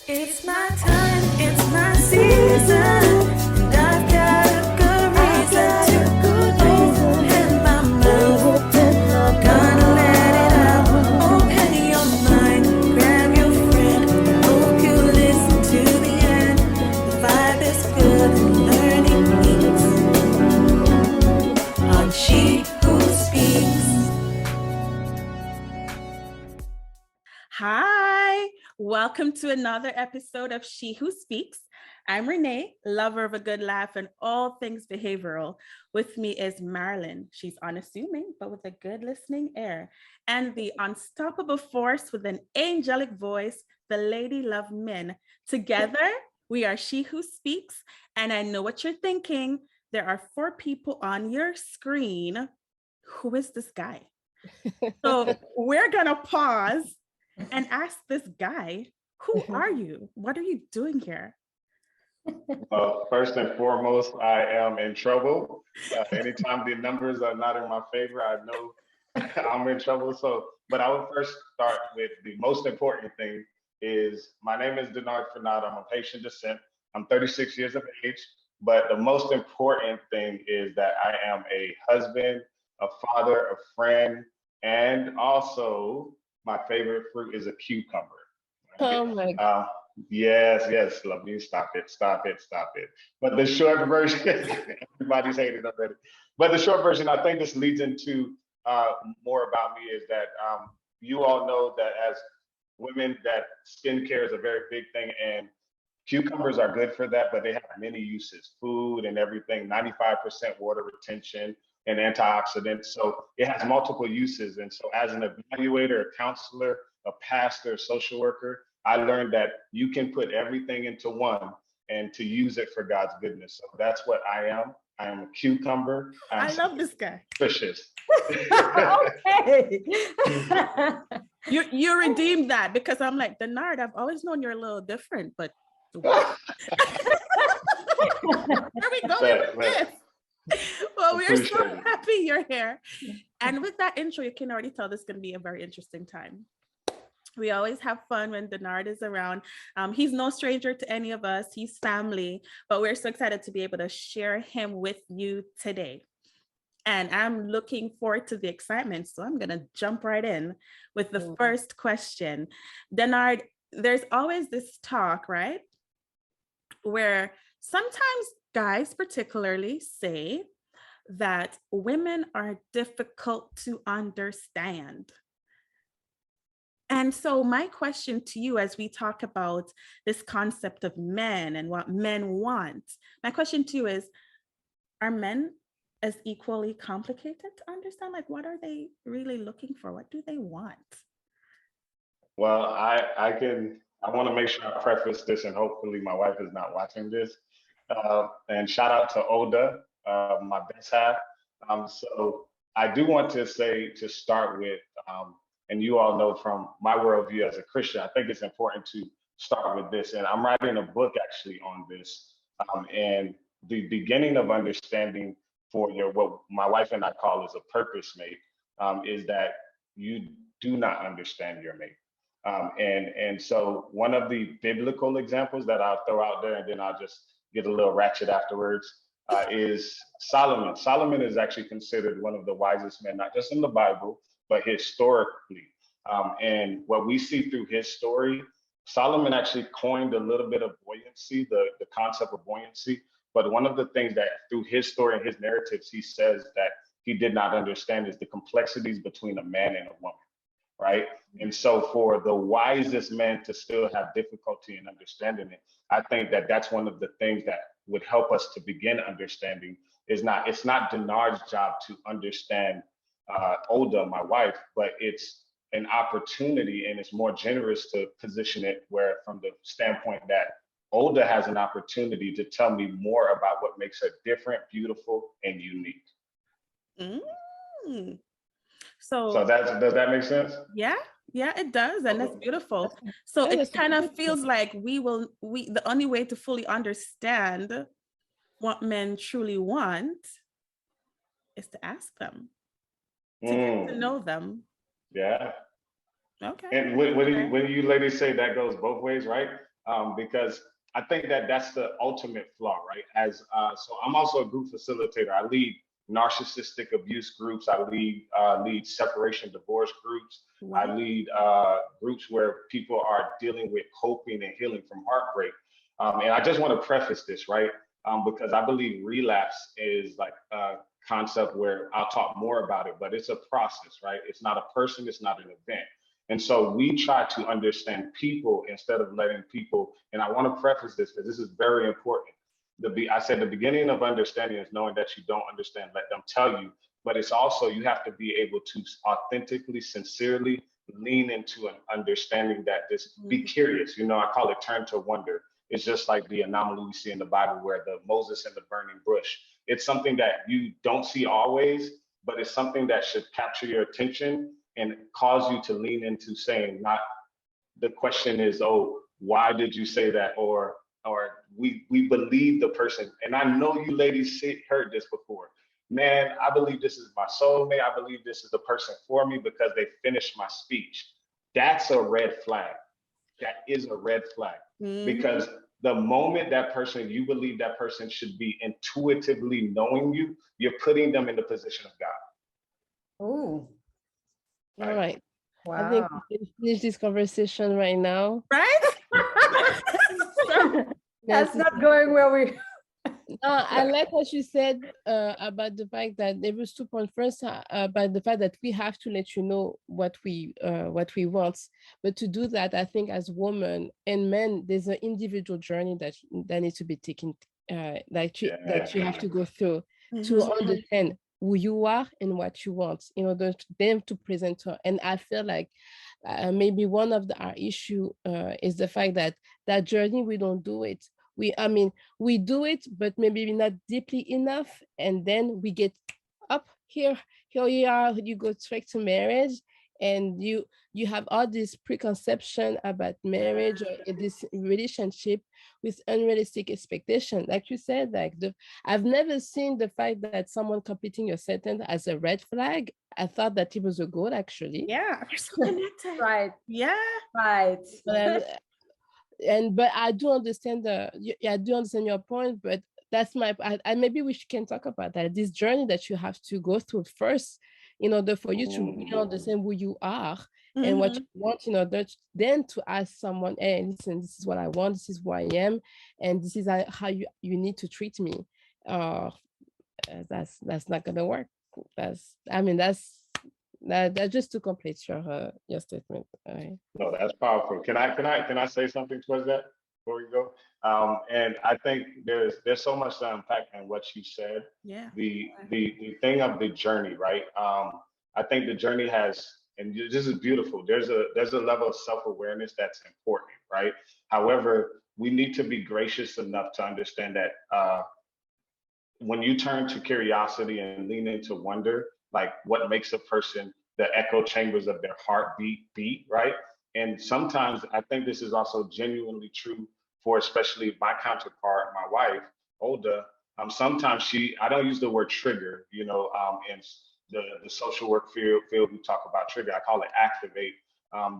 It's my time, it's my season, and I've got a good reason to open my mouth. Gonna let it out, open your mind, grab your friend, hope you listen to the end. The vibe is good and learning meets on She Who Speaks. Hi, welcome to another episode of She Who Speaks. I'm Renee, lover of a good laugh and all things behavioral. With me is Marilyn. She's unassuming, but with a good listening ear. And the unstoppable force with an angelic voice, the Lady Love Min. Together, we are She Who Speaks. And I know what you're thinking. There are 4 people on your screen. Who is this guy? So we're going to pause and ask this guy, who are you? What are you doing here? First and foremost, I am in trouble. Anytime the numbers are not in my favor, I know I'm in trouble. But I would first start with the most important thing is my name is Denard Fenaud. I'm of Haitian descent. I'm 36 years of age. But the most important thing is that I am a husband, a father, a friend, and also my favorite fruit is a cucumber. Oh my God. Yes, love you. Stop it. But the short version, everybody's hated already. But the short version, I think this leads into more about me is that you all know that as women, that skincare is a very big thing, and cucumbers are good for that, but they have many uses, food and everything, 95% water retention and antioxidants. So it has multiple uses. And so as an evaluator, a counselor, a pastor, a social worker, I learned that you can put everything into one and to use it for God's goodness. So that's what I am. I am a cucumber. I love this guy. Suspicious. Okay. You redeemed that because I'm like, Denard, I've always known you're a little different, but where are we going with this? Well, we're so happy you're here. And with that intro, you can already tell this is going to be a very interesting time. We always have fun when Denard is around. He's no stranger to any of us. He's family, but we're so excited to be able to share him with you today. And I'm looking forward to the excitement. So I'm going to jump right in with the first question. Denard, there's always this talk, right? Where sometimes guys particularly say that women are difficult to understand. And so my question to you, as we talk about this concept of men and what men want, my question to you is, are men as equally complicated to understand? Like, what are they really looking for? What do they want? Well, I want to make sure I preface this, and hopefully my wife is not watching this. And shout out to Oda, my best half. So I do want to say to start with, and you all know from my worldview as a Christian, I think it's important to start with this. And I'm writing a book actually on this. And the beginning of understanding for what my wife and I call as a purpose mate is that you do not understand your mate. And so one of the biblical examples that I'll throw out there, and then I'll just get a little ratchet afterwards, is Solomon. Solomon is actually considered one of the wisest men, not just in the Bible, but historically. And what we see through his story, Solomon actually coined a little bit of buoyancy, the concept of buoyancy. But one of the things that through his story and his narratives, he says that he did not understand is the complexities between a man and a woman. Right. And so for the wisest man to still have difficulty in understanding it, I think that that's one of the things that would help us to begin understanding it's not Denard's job to understand Oda, my wife, but it's an opportunity, and it's more generous to position it where from the standpoint that Oda has an opportunity to tell me more about what makes her different, beautiful, and unique. So does that make sense? Yeah, it does. And that's beautiful. So it kind of feels like the only way to fully understand what men truly want is to ask them, to get to know them. Yeah. Okay. And when you ladies say that goes both ways, right? because I think that that's the ultimate flaw, right? So I'm also a group facilitator. I lead narcissistic abuse groups. I lead separation divorce groups. Wow. I lead groups where people are dealing with coping and healing from heartbreak. And I just want to preface this, right? Because I believe relapse is like a concept where I'll talk more about it, but it's a process, right? It's not a person, it's not an event. And so we try to understand people instead of letting people, and I want to preface this because this is very important. I said the beginning of understanding is knowing that you don't understand, let them tell you, but it's also you have to be able to authentically, sincerely lean into an understanding that be curious. You know, I call it turn to wonder. It's just like the anomaly we see in the Bible where the Moses and the burning bush. It's something that you don't see always, but it's something that should capture your attention and cause you to lean into saying, not the question is, oh, why did you say that? Or we believe the person. And I know you ladies heard this before. Man, I believe this is my soulmate. I believe this is the person for me because they finished my speech. That's a red flag. That is a red flag. Because the moment that person, you believe that person should be intuitively knowing you, you're putting them in the position of God. Ooh. All right. Wow. I think we can finish this conversation right now. Right? That's not going where we. I like what you said about the fact that there was 2 points. First, about the fact that we have to let you know what we want. But to do that, I think as women and men, there's an individual journey that needs to be taken, that you have to go through to understand who you are and what you want in order for them to present to her. And I feel like maybe one of our issue is the fact that that journey, we don't do it. We do it, but maybe not deeply enough. And then we get up here you are, you go straight to marriage, and you have all this preconception about marriage or this relationship with unrealistic expectation. Like you said, like I've never seen the fact that someone completing your sentence as a red flag. I thought that it was a good, actually. Yeah. You're so connected. Right. Yeah. Right. But I do understand I do understand your point, but that's I maybe we can talk about that, this journey that you have to go through first in order for you to really understand who you are and what you want, in order then to ask someone, hey, listen, this is what I want, this is who I am, and this is how you need to treat me. That's not gonna work. That's just to complete your statement. Right. No, that's powerful. Can I say something towards that before we go? And I think there's so much to unpack in what you said. Yeah. The thing of the journey, right? I think the journey has, and this is beautiful. There's a level of self-awareness that's important, right? However, we need to be gracious enough to understand that when you turn to curiosity and lean into wonder, like what makes a person, the echo chambers of their heartbeat beat, right? And sometimes I think this is also genuinely true for especially my counterpart, my wife, Olda. Sometimes I don't use the word trigger, in the social work field, we talk about trigger, I call it activate.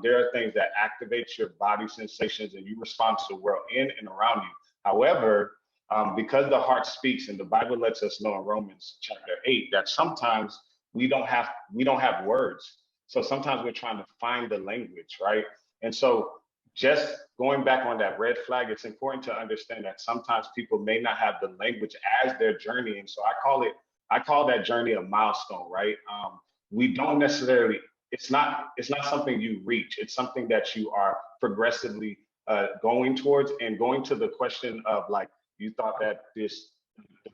There are things that activate your body sensations and you respond to the world in and around you. However, because the heart speaks, and the Bible lets us know in Romans chapter 8 that sometimes we don't have words. So sometimes we're trying to find the language, right? And so just going back on that red flag, it's important to understand that sometimes people may not have the language as their journey. And so I call that journey a milestone, right? We don't necessarily, it's not something you reach. It's something that you are progressively going towards, and going to the question of, like, you thought that the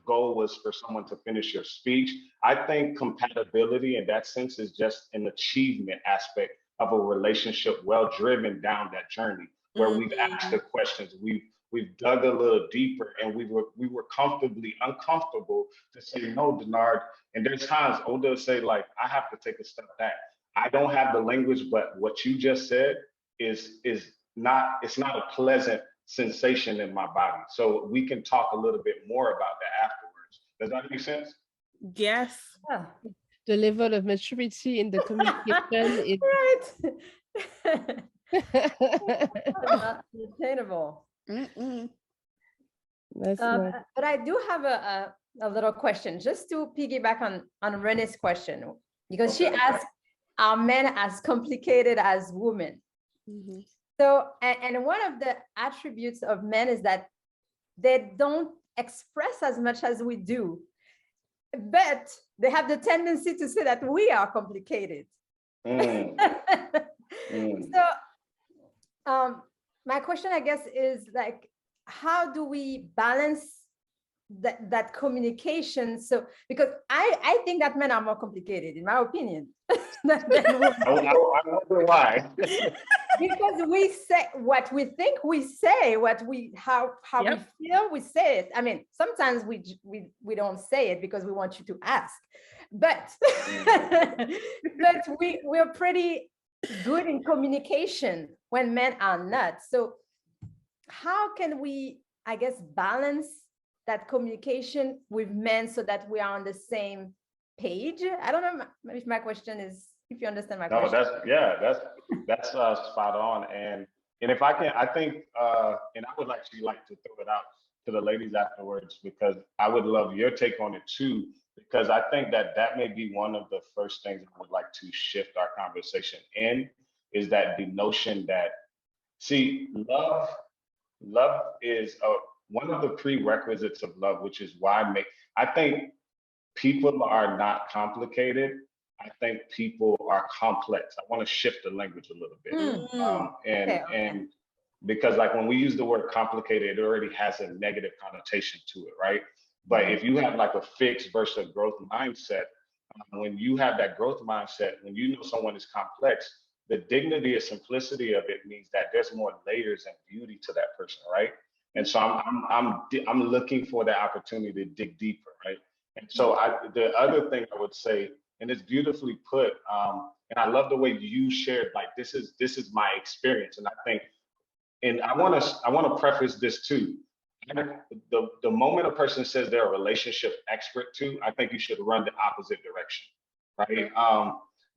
goal was for someone to finish your speech. I think compatibility in that sense is just an achievement aspect of a relationship, well driven down that journey, where we've asked the questions, we've dug a little deeper, and we were comfortably uncomfortable to say, no, Denard. And there's times Olda will say, like, I have to take a step back. I don't have the language, but what you just said is not a pleasant sensation in my body. So we can talk a little bit more about that afterwards. Does that make sense? Yes. Yeah. The level of maturity in the communication is Right. Not attainable. That's nice. But I do have a little question, just to piggyback on Renee's question, because she asked, are men as complicated as women? So, and one of the attributes of men is that they don't express as much as we do, but they have the tendency to say that we are complicated. So, my question, I guess, is like, how do we balance that communication? So, because I think that men are more complicated, in my opinion. than women. I wonder why. Because we say what we think, we say what we how we feel, we say it. I mean, sometimes we don't say it because we want you to ask, but but we're pretty good in communication when men are not. So how can we, I guess, balance that communication with men so that we are on the same page? I don't know if my question is, if you understand my question. That's spot on. And if I can, I think, and I would actually like to throw it out to the ladies afterwards, because I would love your take on it too, because I think that may be one of the first things I would like to shift our conversation in, is that the notion that, see, love is one of the prerequisites of love, which is why I think people are not complicated. I think people are complex. I want to shift the language a little bit. And because like when we use the word complicated, it already has a negative connotation to it, right? But if you have like a fixed versus a growth mindset, when you have that growth mindset, when you know someone is complex, the dignity and simplicity of it means that there's more layers and beauty to that person, right? And so I'm looking for the opportunity to dig deeper, right? And so the other thing I would say, and it's beautifully put, and I love the way you shared, like this is my experience, and I think, and I want to preface this too. The moment a person says they're a relationship expert too, I think you should run the opposite direction, right?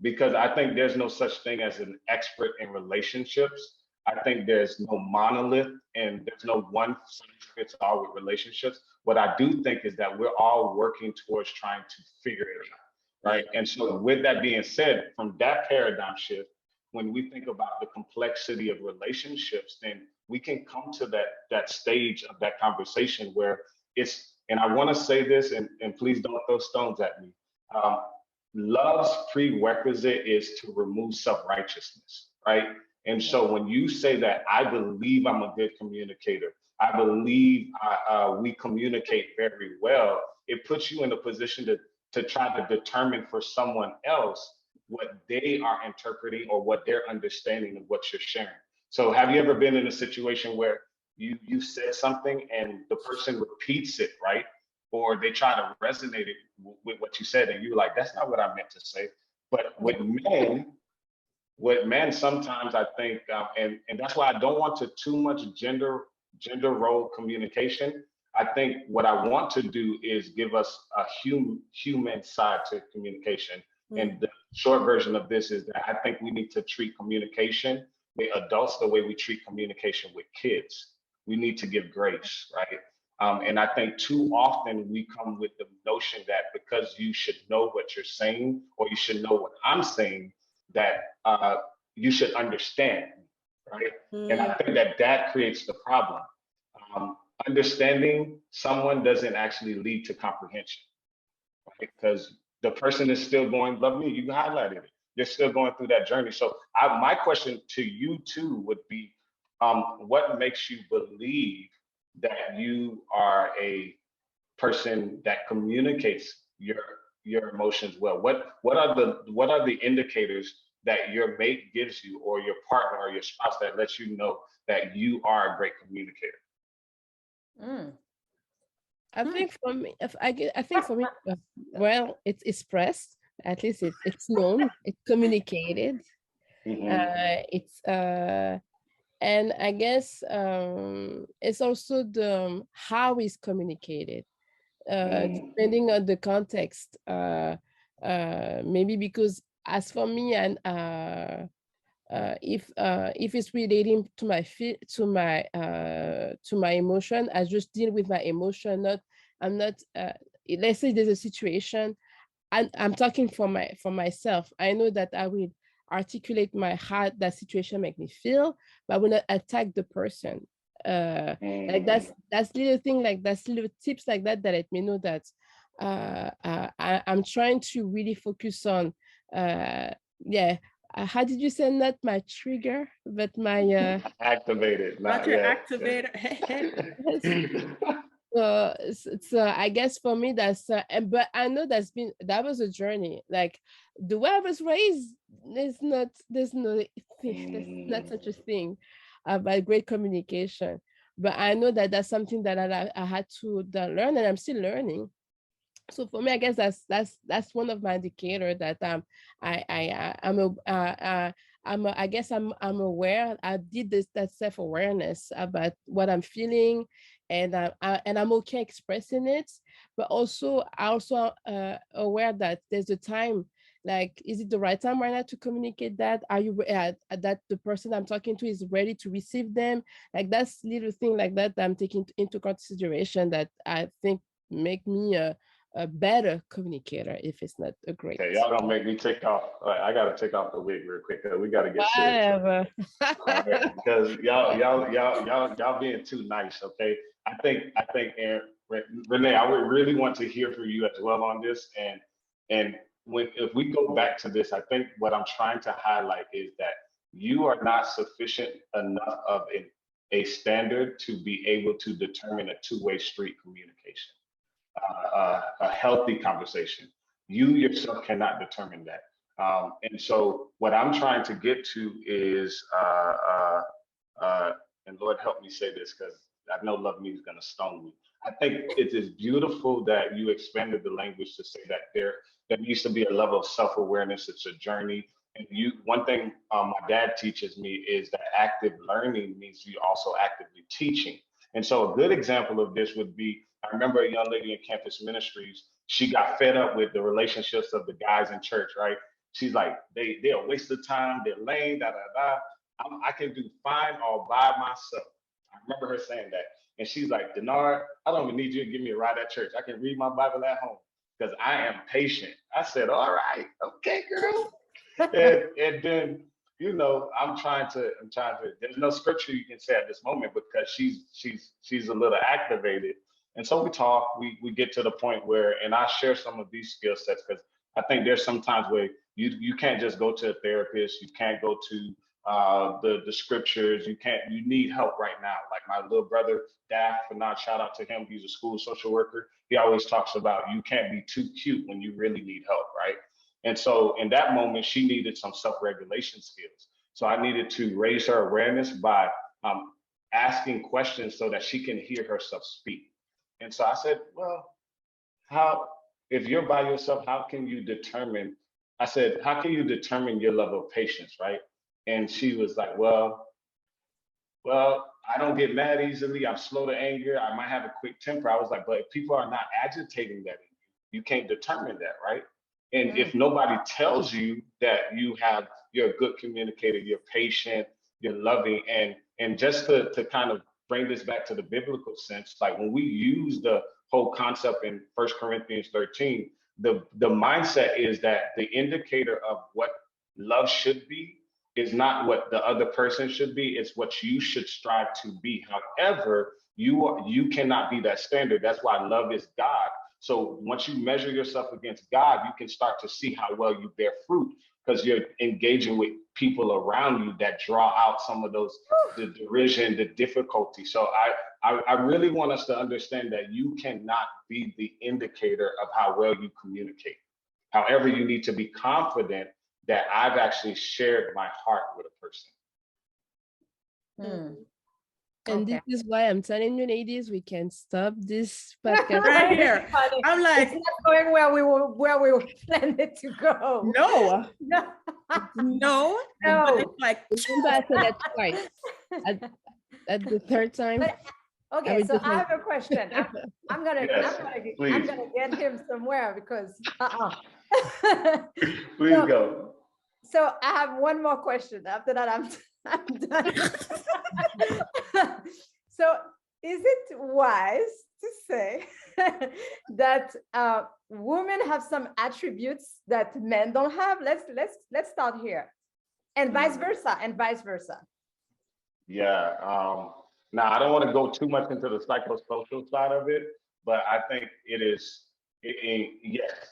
Because I think there's no such thing as an expert in relationships. I think there's no monolith and there's no one size fits all with relationships. What I do think is that we're all working towards trying to figure it out, right? And so with that being said, from that paradigm shift, when we think about the complexity of relationships, then we can come to that stage of that conversation where it's, and I want to say this, and please don't throw stones at me. Love's prerequisite is to remove self-righteousness, right? And so when you say that, I believe I'm a good communicator, I believe we communicate very well, it puts you in a position to try to determine for someone else what they are interpreting or what they're understanding of what you're sharing. So have you ever been in a situation where you said something and the person repeats it, right? Or they try to resonate it with what you said, and you're like, that's not what I meant to say. But with men sometimes I think, and that's why I don't want to too much gender role communication. I think what I want to do is give us a human side to communication. And the short version of this is that I think we need to treat communication with adults the way we treat communication with kids. We need to give grace, right? And I think too often we come with the notion that because you should know what you're saying, or you should know what I'm saying, that you should understand, right? And I think that creates the problem. Understanding someone doesn't actually lead to comprehension, right? Because the person is still going, love me, you highlighted it. You're still going through that journey. So my question to you too would be, what makes you believe that you are a person that communicates your emotions well? What are the indicators that your mate gives you, or your partner or your spouse, that lets you know that you are a great communicator? I think for me, well, it's expressed. At least it's known. It's communicated. And I guess it's also the how it's communicated, depending on the context. Maybe because as for me, and if it's relating to my to my emotion, I just deal with my emotion. I'm not. Let's say there's a situation, I'm talking for myself. I know that I will articulate how that situation make me feel, but I will not attack the person. Like that's little thing, like that's little tips like that let me know that I'm trying to really focus on yeah. How did you say, not my trigger, but my activated, not your activator. So I guess for me that's but I know that was a journey. Like the way I was raised, there's not such a thing about great communication. But I know that that's something that I had to learn, and I'm still learning. So for me, I guess that's one of my indicator that I guess I'm aware. I did that self-awareness about what I'm feeling, and I'm okay expressing it. But also I also aware that there's a time. Like, is it the right time right now to communicate that? Are you that the person I'm talking to is ready to receive them? Like, that's little thing like that I'm taking into consideration that I think make me a better communicator, if it's not a great. Okay, y'all don't make me take off. I gotta take off the wig real quick. We gotta get serious. Whatever. Right, because y'all being too nice. Okay, I think Aaron, Renee, I would really want to hear from you as well on this. And if we go back to this, I think what I'm trying to highlight is that you are not sufficient enough of a standard to be able to determine a two-way street communication. A healthy conversation. You yourself cannot determine that. And so what I'm trying to get to is, and Lord help me say this, because I know Love Me is going to stone me. I think it is beautiful that you expanded the language to say that there needs to be a level of self-awareness. It's a journey. And one thing my dad teaches me is that active learning means you also actively teaching. And so a good example of this would be, I remember a young lady in campus ministries, she got fed up with the relationships of the guys in church, right? She's like, they're a waste of time, they're lame, da, da, da. I can do fine all by myself. I remember her saying that. And she's like, Denard, I don't even need you to give me a ride at church. I can read my Bible at home because I am patient. I said, all right, okay, girl. and then, I'm trying to, there's no scripture you can say at this moment because she's a little activated. And so we talk, we get to the point where, and I share some of these skill sets because I think there's some times where you can't just go to a therapist, you can't go to the scriptures, you need help right now. Like my little brother, Denard Fenaud, shout out to him, he's a school social worker. He always talks about you can't be too cute when you really need help, right? And so in that moment, she needed some self-regulation skills. So I needed to raise her awareness by asking questions so that she can hear herself speak. And so I said, well, if you're by yourself, how can you determine your level of patience, right? And she was like, well, I don't get mad easily. I'm slow to anger. I might have a quick temper. I was like, but if people are not agitating that in you, you can't determine that, right? And if nobody tells you that you're a good communicator, you're patient, you're loving, and just to kind of bring this back to the biblical sense, like when we use the whole concept in 1 Corinthians 13, the mindset is that the indicator of what love should be is not what the other person should be, it's what you should strive to be. However, you cannot be that standard. That's why love is God. So once you measure yourself against God, you can start to see how well you bear fruit because you're engaging with people around you that draw out some of those, the derision, the difficulty. So I really want us to understand that you cannot be the indicator of how well you communicate. However, you need to be confident that I've actually shared my heart with a person. And this is why I'm telling you, ladies, we can stop this podcast right here. I'm like, it's not going where we were planning to go. No. But it's like, remember I said that twice. At the third time. But, okay, so I have a question. I'm gonna get him somewhere because Please go. So I have one more question. After that, I'm done. So is it wise to say that women have some attributes that men don't have? Let's start here, and vice versa, and vice versa. Yeah. Now, I don't want to go too much into the psychosocial side of it, but I think yes,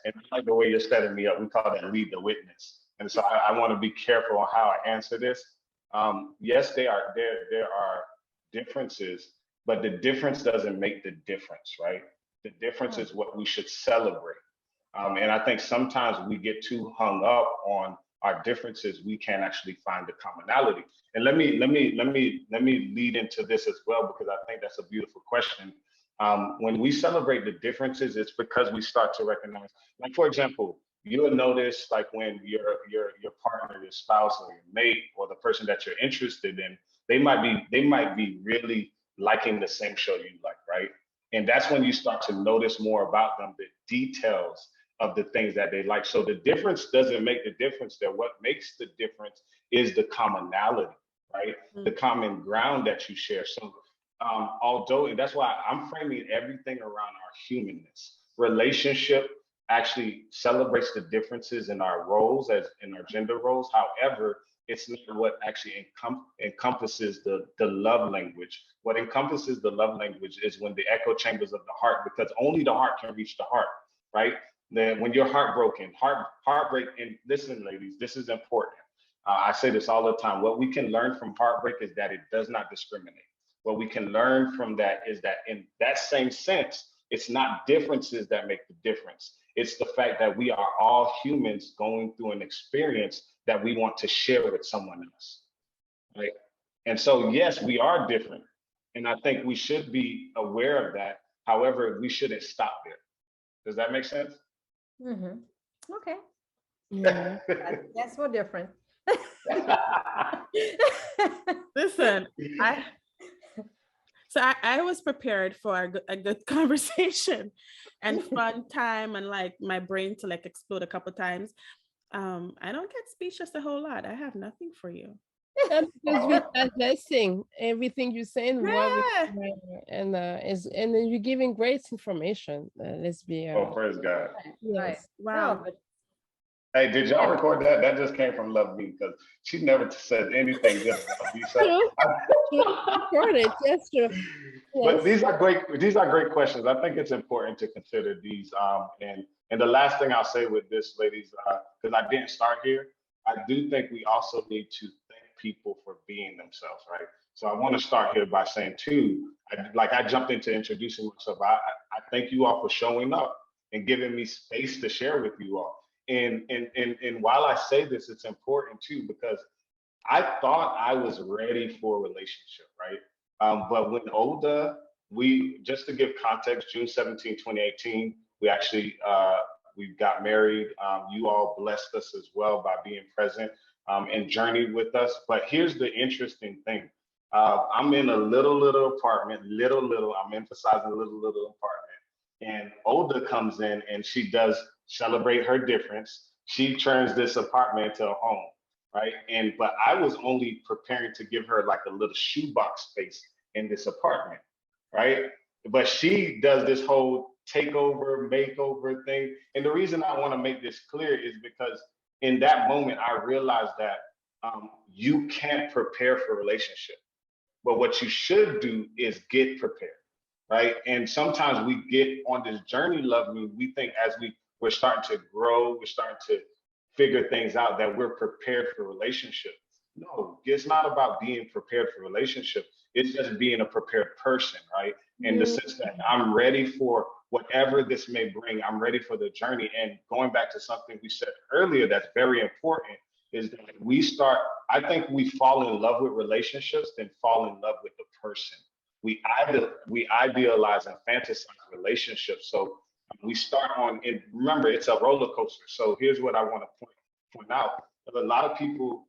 and I like the way you're setting me up. We call that lead the witness. And so I want to be careful on how I answer this. Yes, there are differences, but the difference doesn't make the difference, right? The difference is what we should celebrate. And I think sometimes we get too hung up on our differences. We can't actually find the commonality. And let me lead into this as well, because I think that's a beautiful question. When we celebrate the differences, it's because we start to recognize, like, for example, you'll notice, like, when your partner, your spouse, or your mate, or the person that you're interested in, they might be really liking the same show you like, right? And that's when you start to notice more about them, the details of the things that they like. So the difference doesn't make the difference there. What makes the difference is the commonality, right? Mm-hmm. The common ground that you share. So although, that's why I'm framing everything around our humanness. Relationship actually celebrates the differences in our roles, as in our gender roles. However, it's not what actually encompasses the love language. What encompasses the love language is when the echo chambers of the heart, because only the heart can reach the heart, right? Then when you're heartbroken, heartbreak, and listen, ladies, this is important. I say this all the time. What we can learn from heartbreak is that it does not discriminate. What we can learn from that is that in that same sense, it's not differences that make the difference. It's the fact that we are all humans going through an experience that we want to share with someone else, right? And so, yes, we are different. And I think we should be aware of that. However, we shouldn't stop there. Does that make sense? Mm-hmm. Okay. Yeah. That's so different. Listen, I was prepared for a good conversation and fun time, and like my brain to like explode a couple times. I don't get speechless a whole lot. I have nothing for you. Because we're digesting everything you're saying, Yeah. and then you're giving great information. Let's be. Praise God. Yes. Wow. No, but Hey, did y'all record that? That just came from Love Me, because she never said anything good about me. So Record it. Yes, true. But these are great questions. I think it's important to consider these. And the last thing I'll say with this, ladies, because I didn't start here, I do think we also need to thank people for being themselves, right? So I want to start here by saying, too, I jumped into introducing myself. I thank you all for showing up and giving me space to share with you all. And while I say this, it's important, too, because I thought I was ready for a relationship, right? But when Oda, just to give context, June 17, 2018, we actually, we got married. You all blessed us as well by being present and journeyed with us. But here's the interesting thing. I'm in a little apartment, I'm emphasizing little apartment. And Oda comes in and she does celebrate her difference. She turns this apartment into a home, right? But I was only preparing to give her like a little shoebox space in this apartment, right? But she does this whole takeover, makeover thing. And the reason I want to make this clear is because in that moment, I realized that you can't prepare for a relationship. But what you should do is get prepared, right? And sometimes we get on this journey, Love Me, we think as we're starting to grow, we're starting to figure things out, that we're prepared for relationships. No, it's not about being prepared for relationships. It's just being a prepared person, right? In the sense that I'm ready for whatever this may bring. I'm ready for the journey. And going back to something we said earlier that's very important is that I think we fall in love with relationships than fall in love with the person. We idealize and fantasize relationships. So we start and remember, it's a roller coaster. So here's what I want to point out. A lot of people,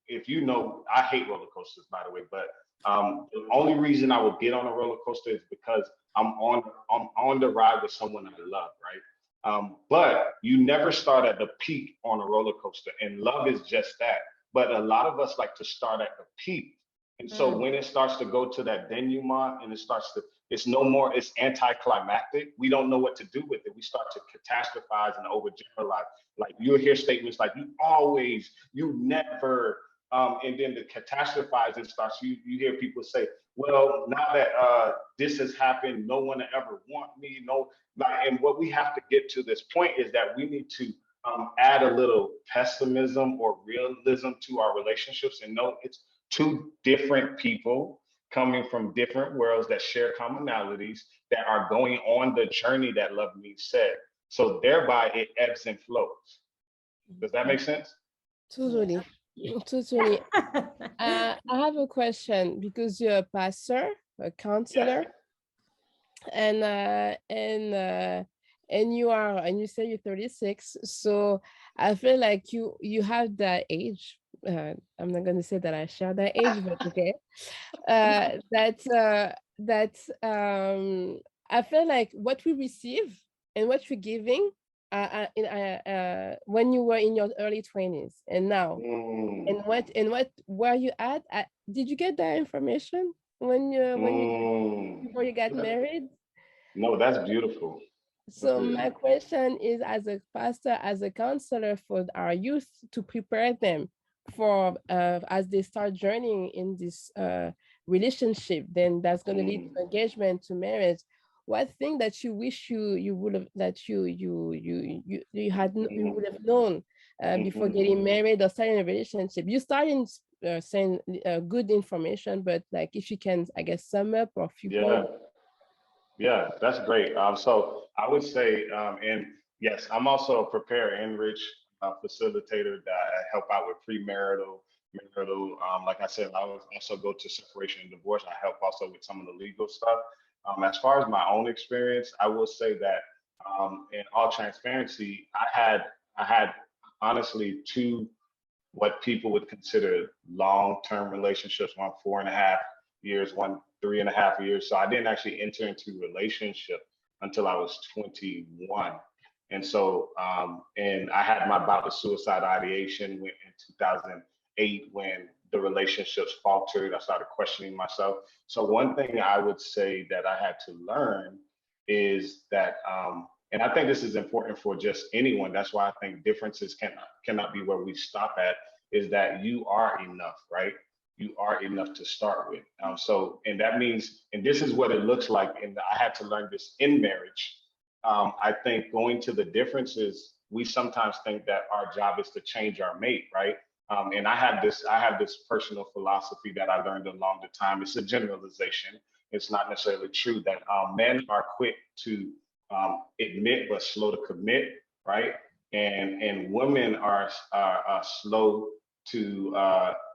if you know, I hate roller coasters, by the way, but the only reason I would get on a roller coaster is because I'm on the ride with someone I love, right? But you never start at the peak on a roller coaster, and love is just that. But a lot of us like to start at the peak. And so when it starts to go to that denouement and it's no more, it's anticlimactic. We don't know what to do with it. We start to catastrophize and overgeneralize. Like you'll hear statements like, you always, you never, and then the catastrophizing starts. You hear people say, well, now that this has happened, no one will ever want me. No, and what we have to get to this point is that we need to add a little pessimism or realism to our relationships and know it's two different people coming from different worlds that share commonalities that are going on the journey that love means said. So thereby it ebbs and flows. Does that make sense? Totally. Totally. I have a question because you're a pastor, a counselor, Yes. and you say you're 36. So I feel like you have that age. I'm not gonna say that I share that age, but okay. I feel like what we receive and what we're giving when you were in your early 20s and now, and what where you at? Did you get that information before you got married? No, that's beautiful. So my question is, as a pastor, as a counselor for our youth, to prepare them for as they start journeying in this relationship, then that's going to lead to engagement, to marriage. What thing that you wish you would have, that you would have known before getting married or starting a relationship? You starting saying good information, but like if you can, I guess, sum up or a few points. Yeah, that's great. So I would say, and yes, I'm also a prepare, enrich facilitator that I help out with premarital, marital. Like I said, I would also go to separation and divorce. I help also with some of the legal stuff. As far as my own experience, I will say that in all transparency, I had honestly two what people would consider long-term relationships, one 4.5 years, one 3.5 years. So I didn't actually enter into a relationship until I was 21. And so, and I had my bout of suicide ideation in 2008 when the relationships faltered. I started questioning myself. So one thing I would say that I had to learn is that, and I think this is important for just anyone. That's why I think differences cannot be where we stop at, is that you are enough, right? You are enough to start with. So, and that means, and this is what it looks like, and I had to learn this in marriage. I think going to the differences, we sometimes think that our job is to change our mate, right? And I have this personal philosophy that I learned along the time. It's a generalization. It's not necessarily true that men are quick to admit but slow to commit, right? And women are slow to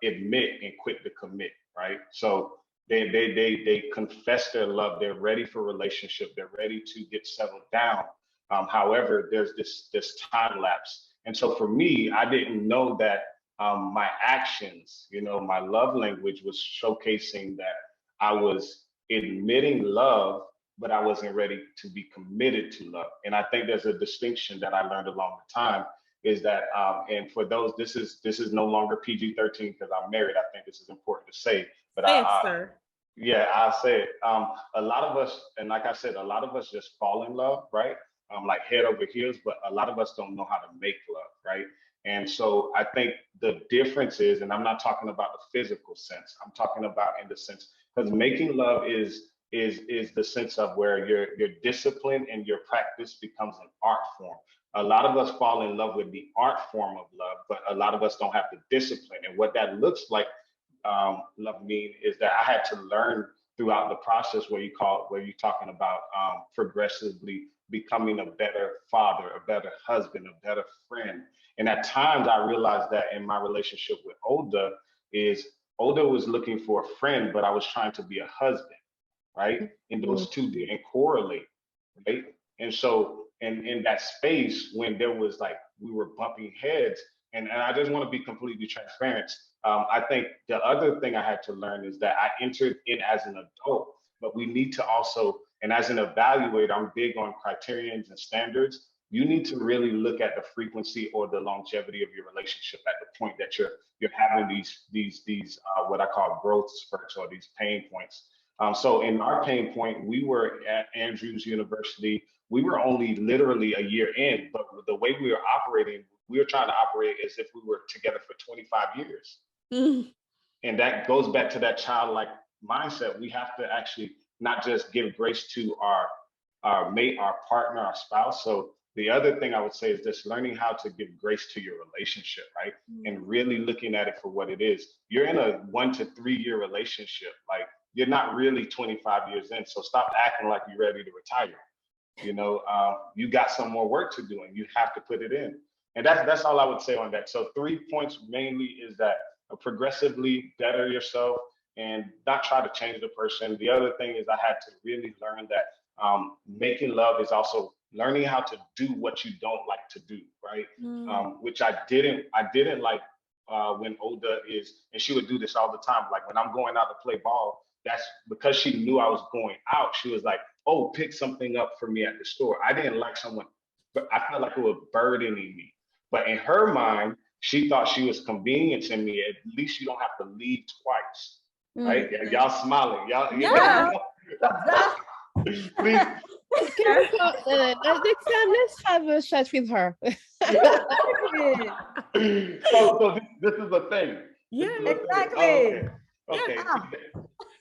admit and quick to commit, right? So they confess their love. They're ready for relationship. They're ready to get settled down. However, there's this time lapse. And so for me, I didn't know that my actions, my love language was showcasing that I was admitting love, but I wasn't ready to be committed to love. And I think there's a distinction that I learned along the time, is that, and for those, this is no longer PG-13 because I'm married. I think this is important to say, but Sir. Yeah, I'll say it. A lot of us, and like I said, a lot of us just fall in love, right? Like head over heels, but a lot of us don't know how to make love, right? And so I think the difference is, and I'm not talking about the physical sense, I'm talking about in the sense, because making love is the sense of where your discipline and your practice becomes an art form. A lot of us fall in love with the art form of love, but a lot of us don't have the discipline. And what that looks like, love mean, is that I had to learn throughout the process where you're talking about progressively becoming a better father, a better husband, a better friend. And at times I realized that in my relationship with Olda was looking for a friend, but I was trying to be a husband, right? And those two didn't correlate, right? And so in that space, when there was like, we were bumping heads, and I just want to be completely transparent. I think the other thing I had to learn is that I entered in as an adult, but we need to also, and as an evaluator, I'm big on criterions and standards, you need to really look at the frequency or the longevity of your relationship at the point that you're having these what I call growth spurts or these pain points. So in our pain point, we were at Andrews University. We were only literally a year in, but the way we were operating, we were trying to operate as if we were together for 25 years. And that goes back to that childlike mindset. We have to actually not just give grace to our mate, our partner, our spouse. So the other thing I would say is just learning how to give grace to your relationship, right? And really looking at it for what it is. You're in a 1 to 3 year relationship. Like, you're not really 25 years in. So stop acting like you're ready to retire. You know, you got some more work to do and you have to put it in. And that's all I would say on that. So 3 points mainly is that progressively better yourself and not try to change the person. The other thing is I had to really learn that making love is also learning how to do what you don't like to do, right? Which I didn't like when Oda is, and she would do this all the time. Like when I'm going out to play ball, that's because she knew I was going out. She was like, oh, pick something up for me at the store. I didn't like someone, but I felt like it was burdening me. But in her mind, she thought she was conveniencing me. At least you don't have to leave twice, right? Y'all smiling, y'all. Yeah. Please. Next time, let's have a chat with her. So this is the thing. Yeah, exactly. Oh, okay. Yeah.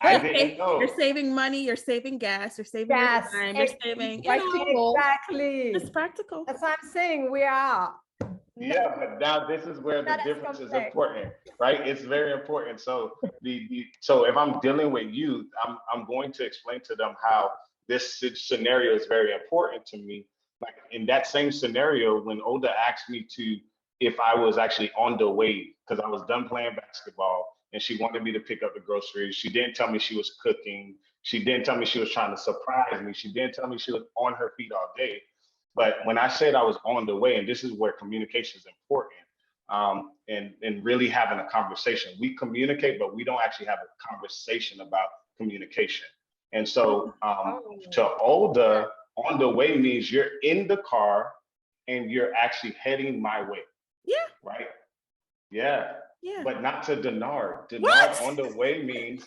I didn't know. You're saving money, you're saving gas, you're saving your time, you're saving, Exactly. It's practical. That's what I'm saying. We are. Yeah, but now this is where the difference is important, right? It's very important. So so if I'm dealing with youth, I'm going to explain to them how this scenario is very important to me. Like in that same scenario, when Oda asked me if I was actually on the way, because I was done playing basketball and she wanted me to pick up the groceries. She didn't tell me she was cooking. She didn't tell me she was trying to surprise me. She didn't tell me she was on her feet all day. But when I said I was on the way, and this is where communication is important, and really having a conversation. We communicate, but we don't actually have a conversation about communication. And so to Olda, on the way means you're in the car and you're actually heading my way. Yeah. Right? Yeah. Yeah. But not to Denard. Denard What? on the way means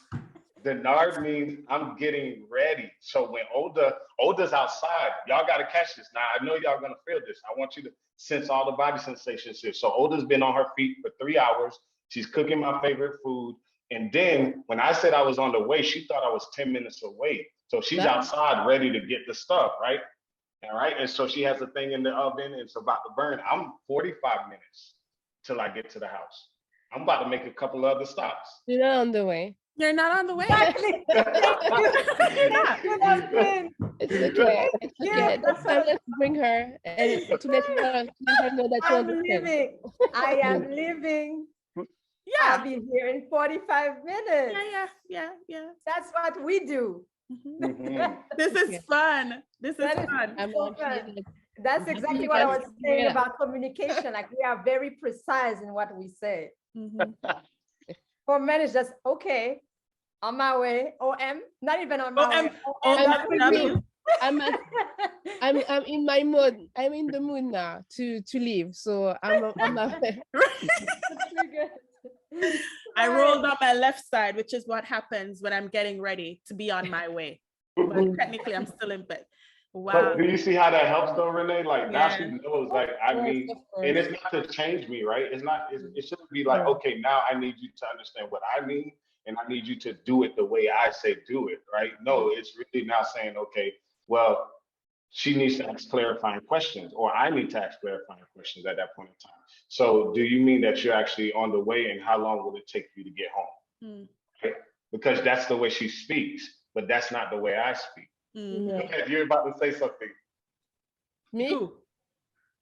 I'm getting ready. So when Oda's outside, y'all got to catch this. Now, I know y'all going to feel this. I want you to sense all the body sensations here. So Oda's been on her feet for 3 hours. She's cooking my favorite food. And then when I said I was on the way, she thought I was 10 minutes away. So she's outside ready to get the stuff, right? All right. And so she has a thing in the oven and it's about to burn. I'm 45 minutes till I get to the house. I'm about to make a couple other stops. You're not on the way. You're not on the way. Exactly. It's okay. It's okay. That's time to bring her and to let her know that you understand. I am leaving. Yeah. I'll be here in 45 minutes. Yeah. That's what we do. This is fun. This is fun. That's exactly what I was saying about communication. Like we are very precise in what we say. For men, it's just okay. On my way. OM, not even on my way. I'm in my mood. I'm in the mood now to leave. So I'm on my way. I rolled on my left side, which is what happens when I'm getting ready to be on my way. But technically, I'm still in bed. Wow. But do you see how that helps though, Renee? Like now she knows, like, I mean, and it's not to change me, right? It shouldn't be like, okay, now I need you to understand what I mean, and I need you to do it the way I say do it, right? No, it's really now saying, okay, well, she needs to ask clarifying questions, or I need to ask clarifying questions at that point in time. So do you mean that you're actually on the way, and how long will it take you to get home? Right? Because that's the way she speaks, but that's not the way I speak. Okay, you're about to say something. Me? Who?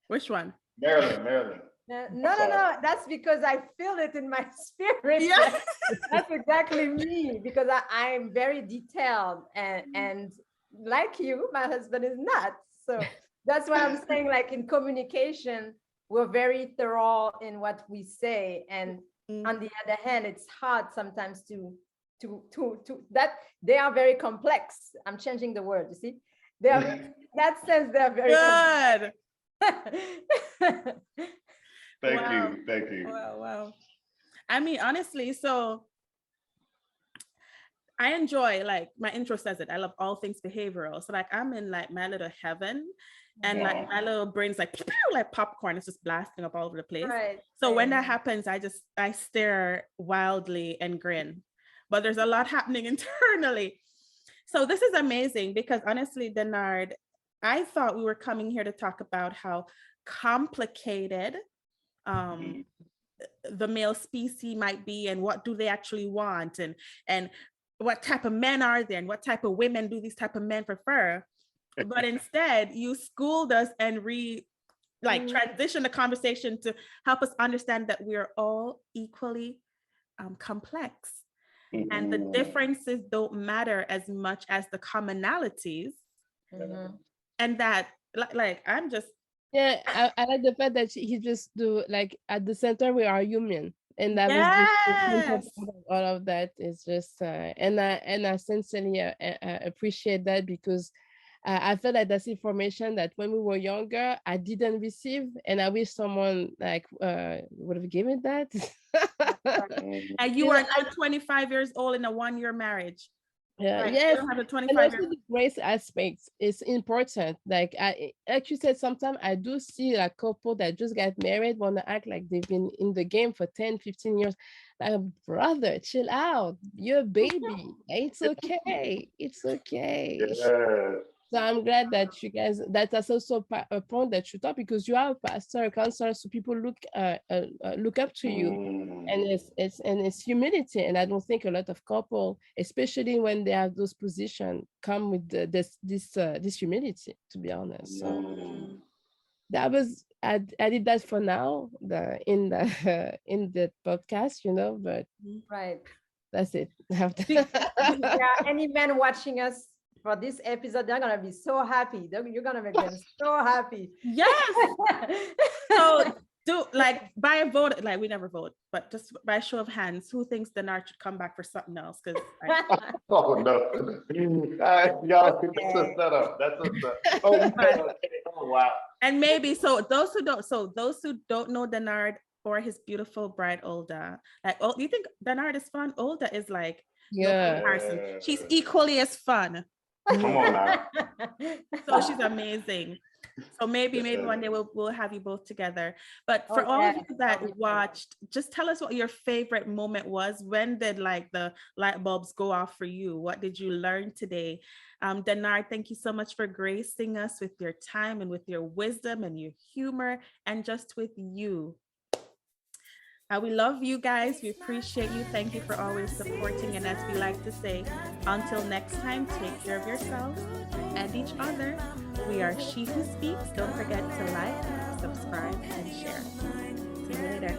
Which one? Marilyn. No. That's because I feel it in my spirit. Yeah. That's exactly me, because I'm very detailed and like you, my husband is not. So that's what I'm saying. Like in communication, we're very thorough in what we say. And on the other hand, it's hard sometimes to that they are very complex. I'm changing the word, you see? They are, in that sense, they're very good. Thank Wow. you. Thank you. Wow. I mean, honestly, so I enjoy, like my intro says it, I love all things behavioral. So like I'm in like my little heaven, and Wow. like my little brain's like like popcorn, it's just blasting up all over the place. Right. So when that happens, I stare wildly and grin. But there's a lot happening internally. So this is amazing because honestly, Denard, I thought we were coming here to talk about how complicated the male species might be, and what do they actually want, and what type of men are there, and what type of women do these type of men prefer. But instead, you schooled us and transition the conversation to help us understand that we're all equally complex. And the differences don't matter as much as the commonalities. And that, like, I'm just. Yeah, I like the fact that he just do like at the center we are human, and that was just all of that is just and I sincerely appreciate that, because I feel like that's information that when we were younger I didn't receive, and I wish someone like would have given that. And you are not 25 years old in a 1-year marriage. Yeah, right. yes. You don't have a 25 and also the grace aspect is important. Like you said, sometimes I do see a couple that just got married want to act like they've been in the game for 10, 15 years. Like, brother, chill out. You're a baby. It's okay. It's okay. Yeah. So I'm glad that you guys, that's also a point that you talk, because you are a pastor, a counselor, so people look up to you, and it's humility. And I don't think a lot of couple, especially when they have those positions, come with this humility, to be honest. So that was I did that for now in the podcast, but Right. that's it. Yeah, any man watching us for this episode, they're gonna be so happy. You're gonna make them so happy. Yes. So do by a vote, like we never vote, but just by a show of hands, who thinks Denard should come back for something else? Because oh no, y'all, that's a setup. That's a setup. Oh wow. And maybe those who don't know Denard or his beautiful bride Olda, like, oh, you think Denard is fun? Olda is like no comparison. She's equally as fun. Come on now. So she's amazing. So maybe one day we'll have you both together. But for all of you that watched, just tell us what your favorite moment was. When did like the light bulbs go off for you? What did you learn today? Denard, thank you so much for gracing us with your time and with your wisdom and your humor and just with you. We love you guys. We appreciate you. Thank you for always supporting. And as we like to say, until next time, take care of yourselves and each other. We are She Who Speaks. Don't forget to like, subscribe, and share. See you later.